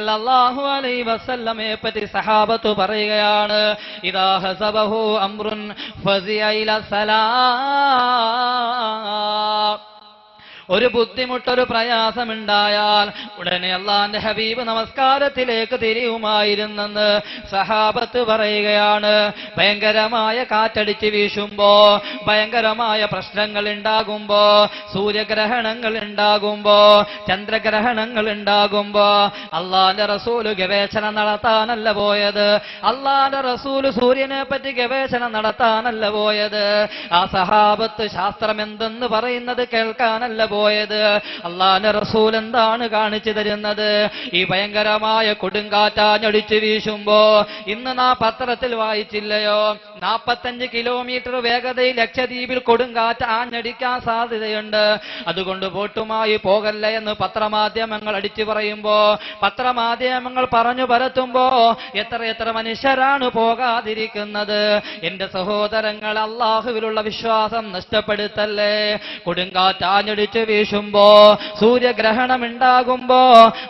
സല്ലല്ലാഹു അലൈഹി വസല്ലമയെ പറ്റി സഹാബത്ത് പറയുകയാണ്, ഇദാ ഹസബഹു അംറുൻ ഫസിയ ഇലാ സലാം. ഒരു ബുദ്ധിമുട്ടൊരു പ്രയാസമുണ്ടായാൽ ഉടനെ അല്ലാഹുവിന്റെ ഹബീബ് നമസ്കാരത്തിലേക്ക് തിരിയുമായിരുന്നെന്ന് സഹാബത്ത് പറയുകയാണ്. ഭയങ്കരമായ കാറ്റടിച്ച് വീശുമ്പോ, ഭയങ്കരമായ പ്രശ്നങ്ങൾ ഉണ്ടാകുമ്പോ, സൂര്യഗ്രഹണങ്ങൾ ഉണ്ടാകുമ്പോ, ചന്ദ്രഗ്രഹണങ്ങൾ ഉണ്ടാകുമ്പോ അല്ലാഹുവിന്റെ റസൂല് ഗവേഷണം നടത്താനല്ല പോയത്. അല്ലാഹുവിന്റെ റസൂല് സൂര്യനെ പറ്റി ഗവേഷണം നടത്താനല്ല പോയത്. ആ സഹാബത്ത് ശാസ്ത്രം എന്തെന്ന് പറയുന്നത് കേൾക്കാനല്ല പോയത്. അല്ലാഹുവിന്റെ റസൂൽ എന്താണ് കാണിച്ചു തരുന്നത്? ഈ ഭയങ്കരമായ കൊടുങ്കാറ്റാഞ്ഞടിച്ചു വീശുമ്പോ, ഇന്ന് പത്രത്തിൽ വായിച്ചില്ലയോ, 45 കിലോമീറ്റർ വേഗതയിൽ ലക്ഷദ്വീപിൽ കൊടുങ്കാറ്റ് ആഞ്ഞടിക്കാൻ സാധ്യതയുണ്ട്, അതുകൊണ്ട് ബോട്ടുമായി പോകല്ല എന്ന് പത്രമാധ്യമങ്ങൾ അടിച്ചു പറയുമ്പോ, പത്രമാധ്യമങ്ങൾ പറഞ്ഞു പരത്തുമ്പോ എത്ര മനുഷ്യരാണ് പോകാതിരിക്കുന്നത്? എന്റെ സഹോദരങ്ങൾ, അല്ലാഹുവിലുള്ള വിശ്വാസം നഷ്ടപ്പെടുത്തല്ലേ. കൊടുങ്കാറ്റാഞ്ഞടിച്ചു വീശുമ്പോ, സൂര്യഗ്രഹണം ഉണ്ടാകുമ്പോ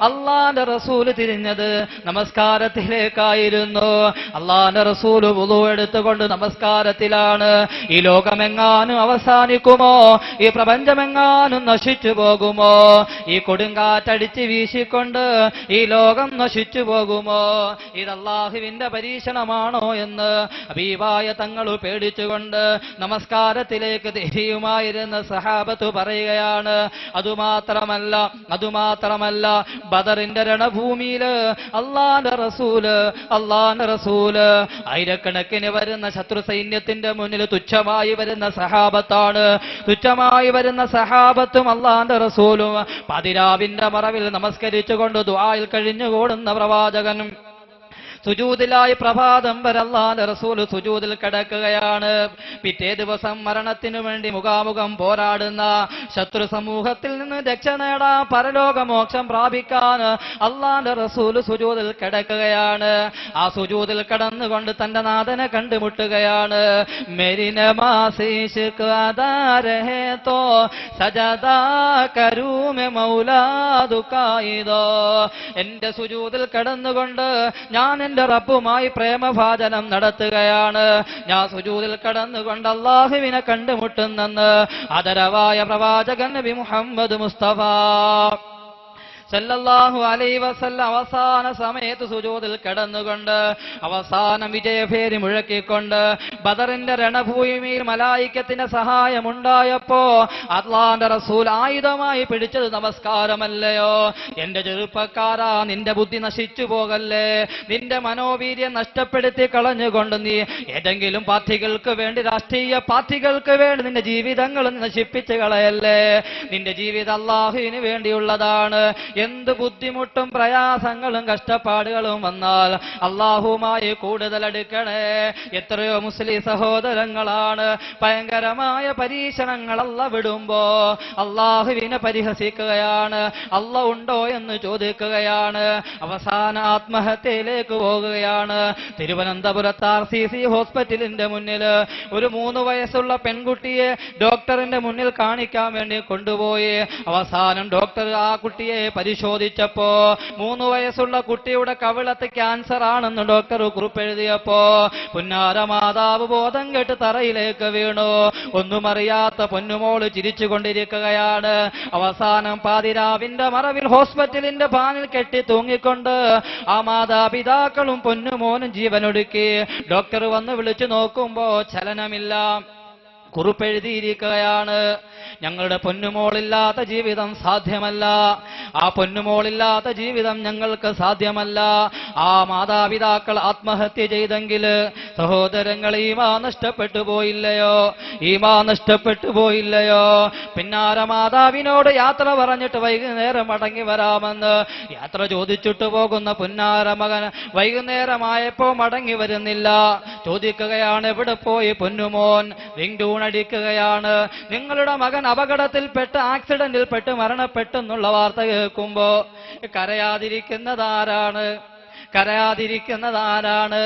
അല്ലാഹുവിന്റെ റസൂല് തിരിഞ്ഞത് നമസ്കാരത്തിലേക്കായിരുന്നു. അല്ലാഹുവിന്റെ റസൂല് വുളു എടുത്തുകൊണ്ട് നമസ്കാരത്തിലാണ്. ഈ ലോകമെങ്ങാനും അവസാനിക്കുമോ? ഈ പ്രപഞ്ചമെങ്ങാനും നശിച്ചു പോകുമോ? ഈ കൊടുങ്കാറ്റടിച്ച് വീശിക്കൊണ്ട് ഈ ലോകം നശിച്ചു പോകുമോ? ഇത് അല്ലാഹുവിന്റെ പരീക്ഷണമാണോ എന്ന് ഹബീബായ തങ്ങൾ പേടിച്ചുകൊണ്ട് നമസ്കാരത്തിലേക്ക് തിരിയുമായിരുന്ന സഹാബത്ത് പറയുകയാണ്. അതുമാത്രമല്ല ബദറിന്റെ രണഭൂമിയില് അല്ലാഹുവിന്റെ റസൂല് ആയിരക്കണക്കിന് വരുന്ന ശത്രു സൈന്യത്തിന്റെ മുന്നിൽ തുച്ഛമായി വരുന്ന സഹാബത്താണ്. തുച്ഛമായി വരുന്ന സഹാബത്തും അല്ലാഹുവിന്റെ റസൂലും പതിരാവിന്റെ മറവിൽ നമസ്കരിച്ചുകൊണ്ട് ദുആയിൽ കഴിഞ്ഞുകൂടുന്ന പ്രവാചകനും സുജൂദിലായി പ്രഭാതം വരെ അല്ലാഹുവിന്റെ റസൂൽ സുജൂദിൽ കിടക്കുകയാണ്. പിറ്റേ ദിവസം മരണത്തിനു വേണ്ടി മുഖാമുഖം പോരാടുന്ന ശത്രു സമൂഹത്തിൽ നിന്ന് രക്ഷ നേടാൻ, പരലോകമോക്ഷം പ്രാപിക്കാൻ അല്ലാഹുവിന്റെ റസൂൽ സുജൂദിൽ കിടക്കുകയാണ്. ആ സുജൂദിൽ കിടന്നുകൊണ്ട് തന്റെ നാഥനെ കണ്ടുമുട്ടുകയാണ്. മേരി നമാസ് ഇശ്ക് അദാ രഹേ തോ സജദാ കരൂ മേ മൗലാ ദുകായിദോ. എന്റെ സുജൂദിൽ കിടന്നുകൊണ്ട് ഞാൻ എന്റെ റബ്ബുമായി പ്രേമഭാജനം നടത്തുകയാണ്. ഞാൻ സുജൂദിൽ കടന്നുകൊണ്ട് അല്ലാഹുവിനെ കണ്ടുമുട്ടുന്നെന്ന് ആദരവായ പ്രവാചകൻ നബി മുഹമ്മദ് മുസ്തഫ സല്ലല്ലാഹു അലൈഹി വസല്ലം അവസാന സമയത്ത് സുജൂദിൽ കിടന്നുകൊണ്ട് അവസാനം വിജയഭേരി മുഴക്കിക്കൊണ്ട് ബദറിന്റെ രണഭൂമിയിൽ മലായിക്കത്തിന്റെ സഹായമുണ്ടായപ്പോ അല്ലാഹുവിന്റെ റസൂൽ ആയുധമായി പിടിച്ചത് നമസ്കാരമല്ലയോ? എന്റെ ചെറുപ്പക്കാരാ, നിന്റെ ബുദ്ധി നശിച്ചു പോകല്ലേ. നിന്റെ മനോവീര്യം നഷ്ടപ്പെടുത്തി കളഞ്ഞുകൊണ്ട് നീ ഏതെങ്കിലും പാർട്ടികൾക്ക് വേണ്ടി, രാഷ്ട്രീയ പാർട്ടികൾക്ക് വേണ്ടി നിന്റെ ജീവിതങ്ങൾ നശിപ്പിച്ചു കളയല്ലേ. നിന്റെ ജീവിതം അല്ലാഹുവിന് വേണ്ടിയുള്ളതാണ്. എന്ത് ബുദ്ധിമുട്ടും പ്രയാസങ്ങളും കഷ്ടപ്പാടുകളും വന്നാൽ അല്ലാഹുവുമായി കൂടുതൽ അടുക്കണേ. എത്രയോ മുസ്ലിം സഹോദരങ്ങളാണ് ഭയങ്കരമായ പരീക്ഷണങ്ങൾ അല്ലാഹു വിടുമ്പോ അല്ലാഹുവിനെ പരിഹസിക്കുകയാണ്, അല്ലാഹു ഉണ്ടോ എന്ന് ചോദിക്കുകയാണ്, അവസാന ആത്മഹത്യയിലേക്ക് പോകുകയാണ്. തിരുവനന്തപുരത്ത് RCC ഹോസ്പിറ്റലിന്റെ മുന്നിൽ ഒരു 3 വയസ്സുള്ള പെൺകുട്ടിയെ ഡോക്ടറിന്റെ മുന്നിൽ കാണിക്കാൻ വേണ്ടി കൊണ്ടുപോയി. അവസാനം ഡോക്ടർ ആ കുട്ടിയെ പരിശോധിച്ചപ്പോ 3 വയസ്സുള്ള കുട്ടിയുടെ കവിളത്ത് ക്യാൻസർ ആണെന്ന് ഡോക്ടർ കുറിപ്പെഴുതിയപ്പോ പുന്നാര മാതാവ് ബോധം കെട്ട് തറയിലേക്ക് വീണു. ഒന്നും അറിയാത്ത പൊന്നുമോള് ചിരിച്ചുകൊണ്ടിരിക്കുകയാണ്. അവസാനം പാതിരാവിന്റെ മറവിൽ ഹോസ്പിറ്റലിന്റെ പാനിൽ കെട്ടി തൂങ്ങിക്കൊണ്ട് ആ മാതാപിതാക്കളും പൊന്നുമോനും ജീവനൊടുക്കി. ഡോക്ടർ വന്ന് വിളിച്ചു നോക്കുമ്പോ ചലനമില്ല. കുറിപ്പെഴുതിയിരിക്കുകയാണ്, ഞങ്ങളുടെ പൊന്നുമോളില്ലാത്ത ജീവിതം സാധ്യമല്ല. ആ പൊന്നുമോളില്ലാത്ത ജീവിതം ഞങ്ങൾക്ക് സാധ്യമല്ല. ആ മാതാപിതാക്കൾ ആത്മഹത്യ ചെയ്തെങ്കിൽ സഹോദരങ്ങൾ ഈമാൻ നഷ്ടപ്പെട്ടു പോയില്ലയോ? ഈമാൻ നഷ്ടപ്പെട്ടു പോയില്ലയോ? പിന്നാര മാതാവിനോട് യാത്ര പറഞ്ഞിട്ട് വൈകുന്നേരം മടങ്ങി വരാമെന്ന് യാത്ര ചോദിച്ചിട്ട് പോകുന്ന പുന്നാര മകൻ വൈകുന്നേരമായപ്പോ മടങ്ങി വരുന്നില്ല. ചോദിക്കുകയാണ്, എവിടെ പോയി പൊന്നുമോൻ? റിംഗ് ടൂൺ അടിക്കുകയാണ്. നിങ്ങളുടെ മകൻ അപകടത്തിൽപ്പെട്ട് ആക്സിഡന്റിൽപ്പെട്ട് മരണപ്പെട്ടെന്നുള്ള വാർത്ത കേൾക്കുമ്പോ കരയാതിരിക്കുന്നതാരാണ്? കരയാതിരിക്കുന്നതാരാണ്?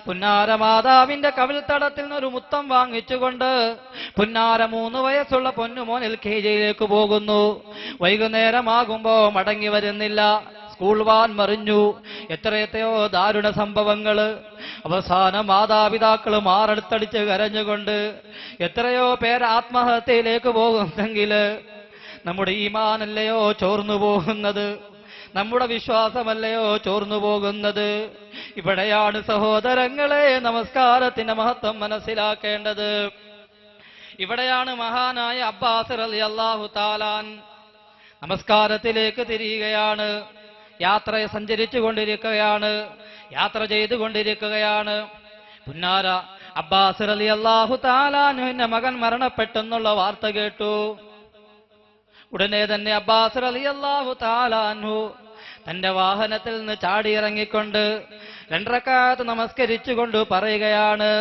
പുന്നാര മാതാവിന്റെ കവിൾത്തടത്തിൽ നിന്നൊരു മുത്തം വാങ്ങിച്ചുകൊണ്ട് പുന്നാര 3 വയസ്സുള്ള പൊന്നുമോൻ LKGയിലേക്ക് പോകുന്നു. വൈകുന്നേരമാകുമ്പോ മടങ്ങി വരുന്നില്ല. സ്കൂൾ വാൻ മറിഞ്ഞു. എത്രയെത്രയോ ദാരുണ സംഭവങ്ങള്. അവസാന മാതാപിതാക്കൾ മാറെടുത്തടിച്ച് കരഞ്ഞുകൊണ്ട് എത്രയോ പേര് ആത്മഹത്യയിലേക്ക് പോകുന്നെങ്കിൽ നമ്മുടെ ഈമാനല്ലയോ ചോർന്നു പോകുന്നത്? നമ്മുടെ വിശ്വാസമല്ലയോ ചോർന്നു പോകുന്നത്? ഇവിടെയാണ് സഹോദരങ്ങളെ നമസ്കാരത്തിന്റെ മഹത്വം മനസ്സിലാക്കേണ്ടത്. ഇവിടെയാണ് മഹാനായ അബ്ബാസ് റളിയല്ലാഹു തആലാൻ നമസ്കാരത്തിലേക്ക് തിരിയുകയാണ്. യാത്ര സഞ്ചരിച്ചു കൊണ്ടിരിക്കുകയാണ്, യാത്ര ചെയ്തുകൊണ്ടിരിക്കുകയാണ്. പുന്നാര അബ്ബാസ് റളിയല്ലാഹു തആലാന്റെ മകൻ മരണപ്പെട്ടെന്നുള്ള വാർത്ത കേട്ടു. ഉടനെ തന്നെ അബ്ബാസ് റളിയല്ലാഹു തആലാഹു തന്റെ വാഹനത്തിൽ നിന്ന് ചാടിയിറങ്ങിക്കൊണ്ട് 2 റക്അത്ത് നമസ്കരിച്ചുകൊണ്ട് പറയുകയാണ്,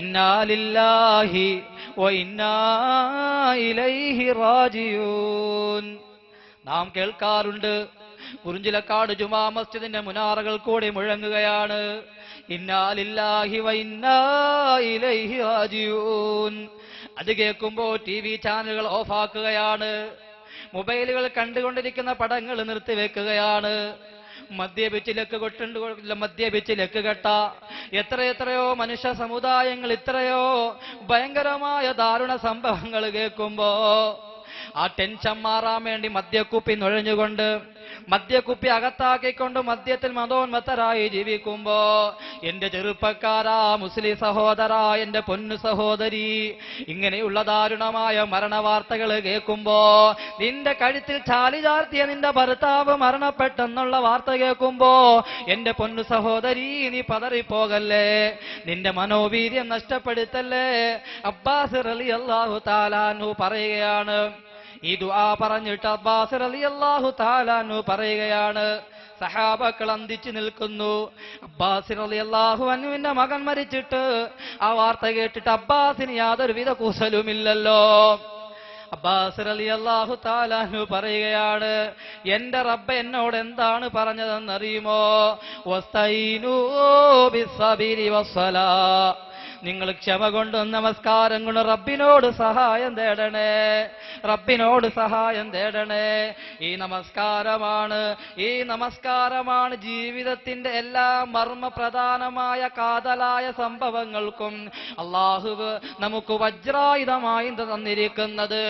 ഇന്നാ ലില്ലാഹി വ ഇന്നാ ഇലൈഹി റാജിഊൻ. നാം കേൾക്കാറുണ്ട്, കുറിഞ്ചിലക്കാട് ജുമാ മസ്ജിദിന്റെ മുനാറകൾ കൂടി മുഴങ്ങുകയാണ്, ഇന്നാ ലില്ലാഹി വ ഇന്നാ ഇലൈഹി റാജിഊൻ. അത് കേൾക്കുമ്പോൾ TV ചാനലുകൾ ഓഫാക്കുകയാണ്, മൊബൈലുകൾ കണ്ടുകൊണ്ടിരിക്കുന്ന പടങ്ങൾ നിർത്തിവെക്കുകയാണ്. മദ്യപിച്ച് ലക്ക് കെട്ട എത്രയെത്രയോ മനുഷ്യ സമുദായങ്ങൾ ഇത്രയോ ഭയങ്കരമായ ദാരുണ സംഭവങ്ങൾ കേൾക്കുമ്പോ ആ ടെൻഷൻ മാറാൻ വേണ്ടി മദ്യക്കുപ്പി നുഴഞ്ഞുകൊണ്ട് മദ്യക്കുപ്പി അകത്താക്കിക്കൊണ്ട് മദ്യത്തിൽ മതോന്മത്തരായി ജീവിക്കുമ്പോ എന്റെ ചെറുപ്പക്കാരാ, മുസ്ലിം സഹോദരാ, എന്റെ പൊന്നു സഹോദരി, ഇങ്ങനെയുള്ള ദാരുണമായ മരണവാർത്തകൾ കേൾക്കുമ്പോ, നിന്റെ കഴുത്തിൽ ചാലി ചാർത്തിയ നിന്റെ ഭർത്താവ് മരണപ്പെട്ടെന്നുള്ള വാർത്ത കേൾക്കുമ്പോ എന്റെ പൊന്നു സഹോദരി, നീ പതറിപ്പോകല്ലേ, നിന്റെ മനോവീര്യം നഷ്ടപ്പെടുത്തല്ലേ. അബ്ബാസ് റളിയല്ലാഹു തആലാഹു പറയുകയാണ്. ഈ ദുആ പറഞ്ഞിട്ട് അബ്ബാസ് റളിയല്ലാഹു തആലാഹു പറയുകയാണ്, സഹാബക്കൾ അന്തിച്ചു നിൽക്കുന്നു. അബ്ബാസ് റളിയല്ലാഹു അൻഹുവിന്റെ മകൻ മരിച്ചിട്ട് ആ വാർത്ത കേട്ടിട്ട് അബ്ബാസിന് യാതൊരുവിധ കുശലുമില്ലല്ലോ. അബ്ബാസ് റളിയല്ലാഹു തആലാഹു പറയുകയാണ്, എന്റെ റബ്ബ് എന്നോട് എന്താണ് പറഞ്ഞതെന്നറിയുമോ? വസ്തഈനൂ ബിസ്സബരി വസ്സലാ. നിങ്ങൾ ക്ഷമ കൊണ്ടും നമസ്കാരം കൊണ്ട് റബ്ബിനോട് സഹായം തേടണേ, റബ്ബിനോട് സഹായം തേടണേ. ഈ നമസ്കാരമാണ് ജീവിതത്തിന്റെ എല്ലാ മർമ്മപ്രധാനമായ കാതലായ സംഭവങ്ങൾക്കും അല്ലാഹു നമുക്ക് വജ്രായുധമായി തന്നിരിക്കുന്നത്.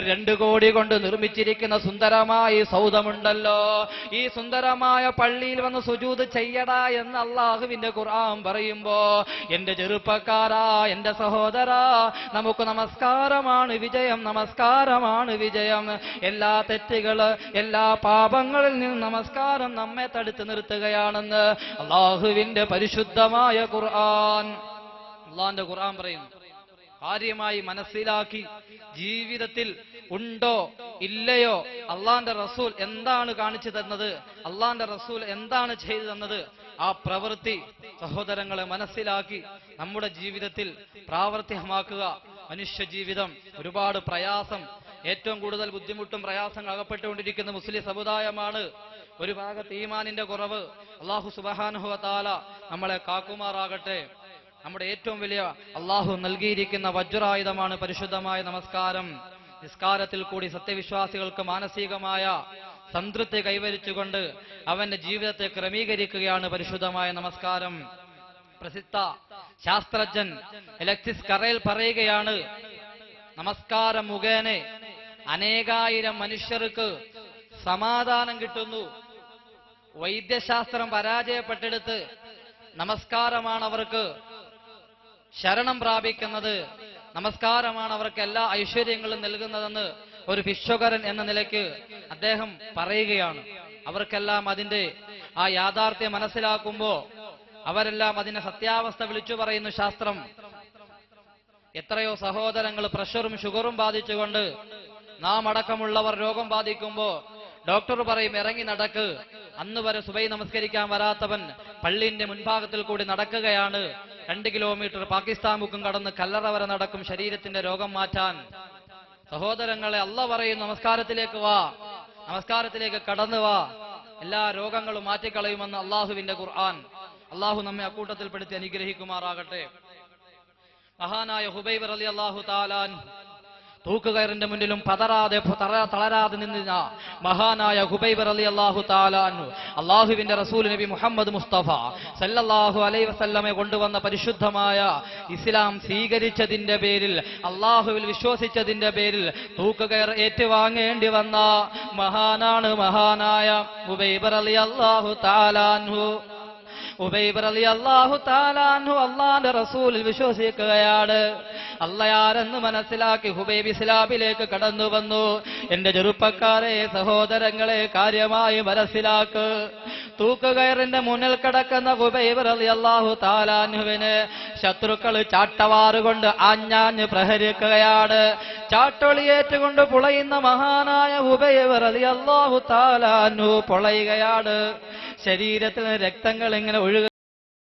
2 കോടി കൊണ്ട് നിർമ്മിച്ചിരിക്കുന്ന സുന്ദരമായ സൗധമുണ്ടല്ലോ, ഈ സുന്ദരമായ പള്ളിയിൽ വന്ന് സുജൂദ് ചെയ്യടാ എന്ന് അല്ലാഹുവിന്റെ ഖുർആൻ പറയുമ്പോ, എന്റെ ചെറുപ്പക്കാരാ, എന്റെ സഹോദരാ, നമുക്ക് നമസ്കാരമാണ് വിജയം, നമസ്കാരമാണ് വിജയം. എല്ലാ തെറ്റുകള്, എല്ലാ പാപങ്ങളിൽ നിന്ന് നമസ്കാരം നമ്മെ തടുത്തു നിർത്തുകയാണെന്ന് അല്ലാഹുവിന്റെ പരിശുദ്ധമായ ഖുർആൻ. അല്ലാഹുവിന്റെ ഖുർആൻ പറയുന്നു. കാര്യമായി മനസ്സിലാക്കി ജീവിതത്തിൽ ഉണ്ടോ ഇല്ലയോ, അള്ളാന്റെ റസൂൽ എന്താണ് കാണിച്ചു തന്നത്, അള്ളാന്റെ റസൂൽ എന്താണ് ചെയ്തു തന്നത്, ആ പ്രവൃത്തി സഹോദരങ്ങളെ മനസ്സിലാക്കി നമ്മുടെ ജീവിതത്തിൽ പ്രാവർത്തികമാക്കുക. മനുഷ്യ ജീവിതം ഒരുപാട് പ്രയാസം, ഏറ്റവും കൂടുതൽ ബുദ്ധിമുട്ടും പ്രയാസങ്ങൾ അകപ്പെട്ടുകൊണ്ടിരിക്കുന്ന മുസ്ലിം സമുദായമാണ്. ഒരു ഭാഗത്ത് ഈമാനിന്റെ കുറവ്, അല്ലാഹു സുബ്ഹാനഹു വ തആല നമ്മളെ കാക്കുമാറാകട്ടെ. നമ്മുടെ ഏറ്റവും വലിയ അല്ലാഹു നൽകിയിരിക്കുന്ന വജ്രായുധമാണ് പരിശുദ്ധമായ നമസ്കാരം. നിസ്കാരത്തിൽ കൂടി സത്യവിശ്വാസികൾക്ക് മാനസികമായ സംതൃപ്തി കൈവരിച്ചുകൊണ്ട് അവന്റെ ജീവിതത്തെ ക്രമീകരിക്കുകയാണ് പരിശുദ്ധമായ നമസ്കാരം. പ്രസിദ്ധ ശാസ്ത്രജ്ഞൻ അലക്സിസ് കറേൽ പറയുകയാണ്, നമസ്കാരം മുഖേന അനേകായിരം മനുഷ്യർക്ക് സമാധാനം കിട്ടുന്നു. വൈദ്യശാസ്ത്രം പരാജയപ്പെട്ടെടുത്ത് നമസ്കാരമാണ് അവർക്ക് ശരണം പ്രാപിക്കുന്നത്, നമസ്കാരമാണ് അവർക്ക് എല്ലാ ഐശ്വര്യങ്ങളും നൽകുന്നതെന്ന് ഒരു ഭിക്ഷുകരൻ എന്ന നിലയ്ക്ക് അദ്ദേഹം പറയുകയാണ്. അവർക്കെല്ലാം അതിന്റെ ആ യാഥാർത്ഥ്യം മനസ്സിലാക്കുമ്പോ അവരെല്ലാം അതിന്റെ സത്യാവസ്ഥ വിളിച്ചു പറയുന്നു. ശാസ്ത്രം എത്രയോ സഹോദരങ്ങൾ പ്രഷറും ഷുഗറും ബാധിച്ചുകൊണ്ട് നാം അടക്കമുള്ളവർ രോഗം ബാധിക്കുമ്പോ ഡോക്ടർ പറയും ഇറങ്ങി നടക്ക്. അന്ന് വരെ സുബൈ നമസ്കരിക്കാൻ വരാത്തവൻ പള്ളിന്റെ മുൻഭാഗത്തിൽ കൂടി നടക്കുകയാണ്. 2 കിലോമീറ്റർ പാകിസ്ഥാൻ മുഖം കടന്ന് കല്ലറ വരെ നടക്കും ശരീരത്തിന്റെ രോഗം മാറ്റാൻ. സഹോദരങ്ങളെ, അല്ലാഹു പറയുന്നു നമസ്കാരത്തിലേക്ക് വാ, നമസ്കാരത്തിലേക്ക് കടന്നു വാ, എല്ലാ രോഗങ്ങളും മാറ്റിക്കളയുമെന്ന് അള്ളാഹുവിന്റെ ഖുർആൻ. അള്ളാഹു നമ്മെ അക്കൂട്ടത്തിൽപ്പെടുത്തി അനുഗ്രഹിക്കുമാറാകട്ടെ. മഹാനായ ഹുബൈബ് റളിയല്ലാഹു തആല തൂക്കുകയറിന്റെ മുന്നിലും തളരാതെ നിന്ന മഹാനായ ഹുബൈബ് റളിയല്ലാഹു തആല അൻഹു അല്ലാഹുവിന്റെ റസൂൽ നബി മുഹമ്മദ് മുസ്തഫ സല്ലല്ലാഹു അലൈഹി വസല്ലമയെ കൊണ്ടുവന്ന പരിശുദ്ധമായ ഇസ്ലാം സ്വീകരിച്ചതിന്റെ പേരിൽ, അല്ലാഹുവിൽ വിശ്വസിച്ചതിന്റെ പേരിൽ തൂക്കുകയർ ഏറ്റുവാങ്ങേണ്ടി വന്ന മഹാനാണ് മഹാനായ ഹുബൈബ് റളിയല്ലാഹു തആല അൻഹു. ഹുബൈബ് റളിയല്ലാഹു തആല അൻഹു അല്ലാഹുവിന്റെ റസൂലിൽ വിശ്വസിക്കുകയാണ്. അള്ളയാരെന്ന് മനസ്സിലാക്കി ഹുബൈബ് ഇസ്ലാമിലേക്ക് കടന്നു വന്നു. എന്റെ ചെറുപ്പക്കാരെ, സഹോദരങ്ങളെ, കാര്യമായി മനസ്സിലാക്ക്. തൂക്കുകയറിന്റെ മുന്നിൽ കിടക്കുന്ന ഹുബൈബ് റളിയല്ലാഹു തആല അൻഹുവിനെ ശത്രുക്കൾ ചാട്ടവാറുകൊണ്ട് ആഞ്ഞാഞ്ഞ് പ്രഹരിക്കുകയാണ്. ചാട്ടൊളിയേറ്റുകൊണ്ട് പുളയുന്ന മഹാനായ ഹുബൈബ് റളിയല്ലാഹു തആല അൻഹു പൊളയുകയാണ്. ശരീരത്തിൽ രക്തങ്ങൾ ഇങ്ങനെ ഒഴുകുക.